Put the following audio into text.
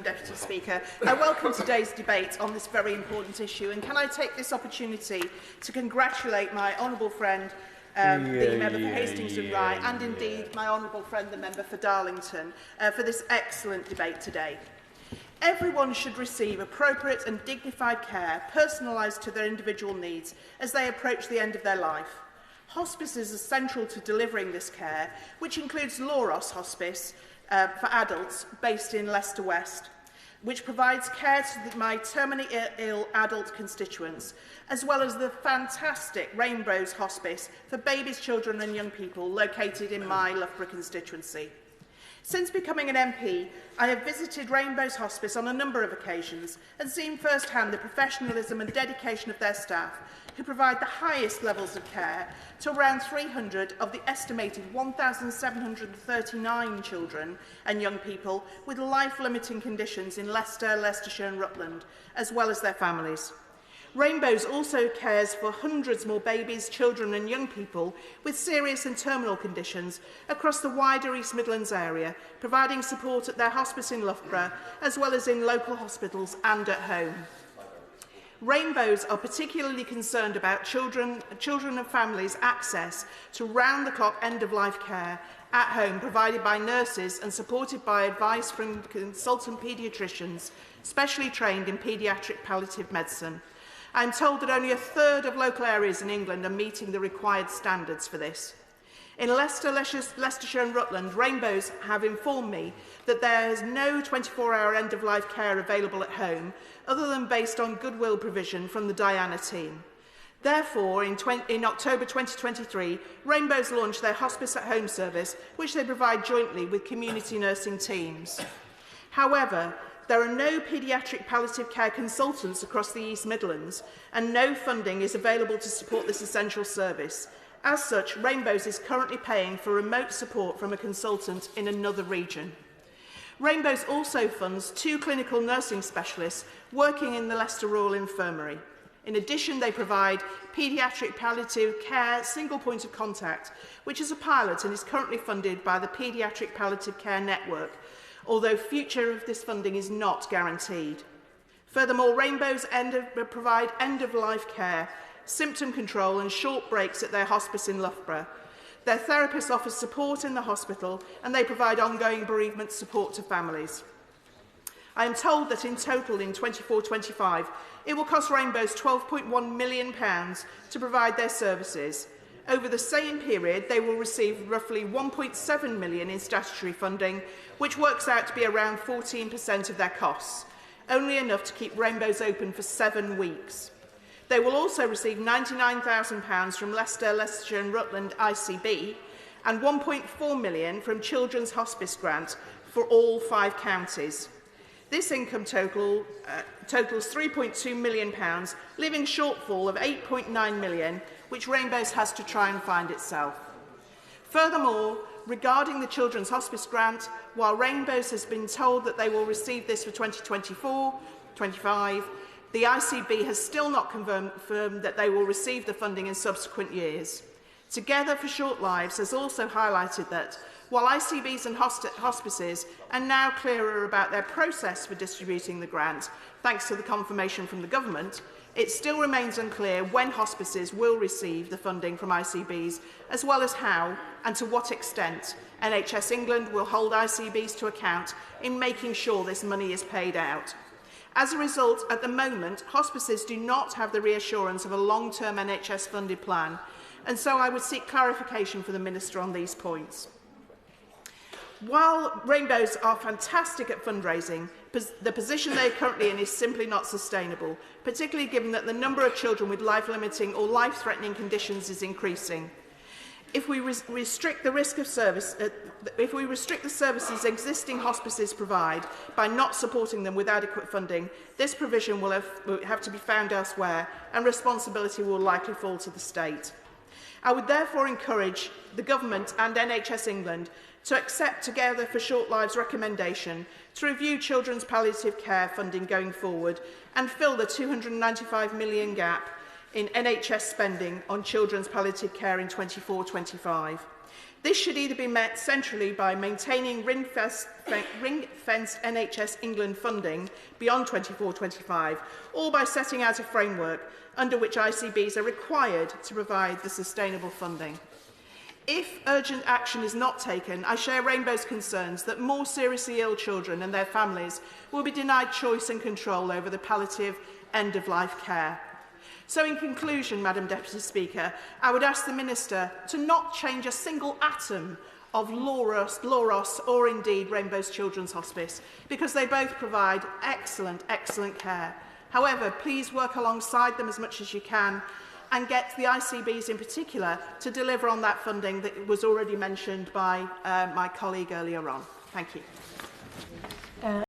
Deputy Speaker. I welcome today's debate on this very important issue, and can I take this opportunity to congratulate my honourable friend, the member for Hastings and Rye, and indeed my honourable friend, the member for Darlington, for this excellent debate today. Everyone should receive appropriate and dignified care, personalised to their individual needs, as they approach the end of their life. Hospices are central to delivering this care, which includes Loros Hospice for adults based in Leicester West, which provides care to my terminally ill adult constituents, as well as the fantastic Rainbows Hospice for babies, children and young people located in my Loughborough constituency. Since becoming an MP, I have visited Rainbows Hospice on a number of occasions and seen firsthand the professionalism and dedication of their staff, who provide the highest levels of care to around 300 of the estimated 1,739 children and young people with life-limiting conditions in Leicester, Leicestershire and Rutland, as well as their families. Rainbows also cares for hundreds more babies, children and young people with serious and terminal conditions across the wider East Midlands area, providing support at their hospice in Loughborough, as well as in local hospitals and at home. Rainbows are particularly concerned about children and families' access to round-the-clock end-of-life care at home, provided by nurses and supported by advice from consultant paediatricians, specially trained in paediatric palliative medicine. I am told that only a third of local areas in England are meeting the required standards for this. In Leicester, Leicestershire and Rutland, Rainbows have informed me that there is no 24-hour end-of-life care available at home, other than based on goodwill provision from the Diana team. Therefore, in October 2023, Rainbows launched their Hospice at Home service, which they provide jointly with community nursing teams. However, there are no paediatric palliative care consultants across the East Midlands, and no funding is available to support this essential service. As such, Rainbows is currently paying for remote support from a consultant in another region. Rainbows also funds 2 clinical nursing specialists working in the Leicester Royal Infirmary. In addition, they provide paediatric palliative care single point of contact, which is a pilot and is currently funded by the Paediatric Palliative Care Network, although future of this funding is not guaranteed. Furthermore, Rainbows provide end-of-life care, symptom control and short breaks at their hospice in Loughborough. Their therapists offer support in the hospital and they provide ongoing bereavement support to families. I am told that in total in 24-25, it will cost Rainbows £12.1 million to provide their services. Over the same period, they will receive roughly £1.7 million in statutory funding, which works out to be around 14% of their costs, only enough to keep Rainbows open for 7 weeks. They will also receive £99,000 from Leicester, Leicestershire and Rutland ICB and £1.4 million from Children's Hospice Grant for all 5 counties. This income totals £3.2 million, leaving a shortfall of £8.9 million, which Rainbows has to try and find itself. Furthermore, regarding the Children's Hospice Grant, while Rainbows has been told that they will receive this for 2024-25, the ICB has still not confirmed that they will receive the funding in subsequent years. Together for Short Lives has also highlighted that while ICBs and hospices are now clearer about their process for distributing the grant, thanks to the confirmation from the government, it still remains unclear when hospices will receive the funding from ICBs, as well as how and to what extent NHS England will hold ICBs to account in making sure this money is paid out. As a result, at the moment, hospices do not have the reassurance of a long-term NHS-funded plan, and so I would seek clarification from the Minister on these points. While Rainbows are fantastic at fundraising, the position they are currently in is simply not sustainable, particularly given that the number of children with life-limiting or life-threatening conditions is increasing. If we restrict the services existing hospices provide by not supporting them with adequate funding, this provision will have to be found elsewhere, and responsibility will likely fall to the state. I would therefore encourage the Government and NHS England to accept Together for Short Lives' recommendation to review children's palliative care funding going forward and fill the £295 million gap in NHS spending on children's palliative care in 24-25. This should either be met centrally by maintaining ring-fenced NHS England funding beyond 24-25, or by setting out a framework under which ICBs are required to provide the sustainable funding. If urgent action is not taken, I share Rainbow's concerns that more seriously ill children and their families will be denied choice and control over the palliative end-of-life care. So in conclusion, Madam Deputy Speaker, I would ask the Minister to not change a single atom of Loros or indeed Rainbow's Children's Hospice, because they both provide excellent care. However, please work alongside them as much as you can and get the ICBs in particular to deliver on that funding that was already mentioned by my colleague earlier on. Thank you.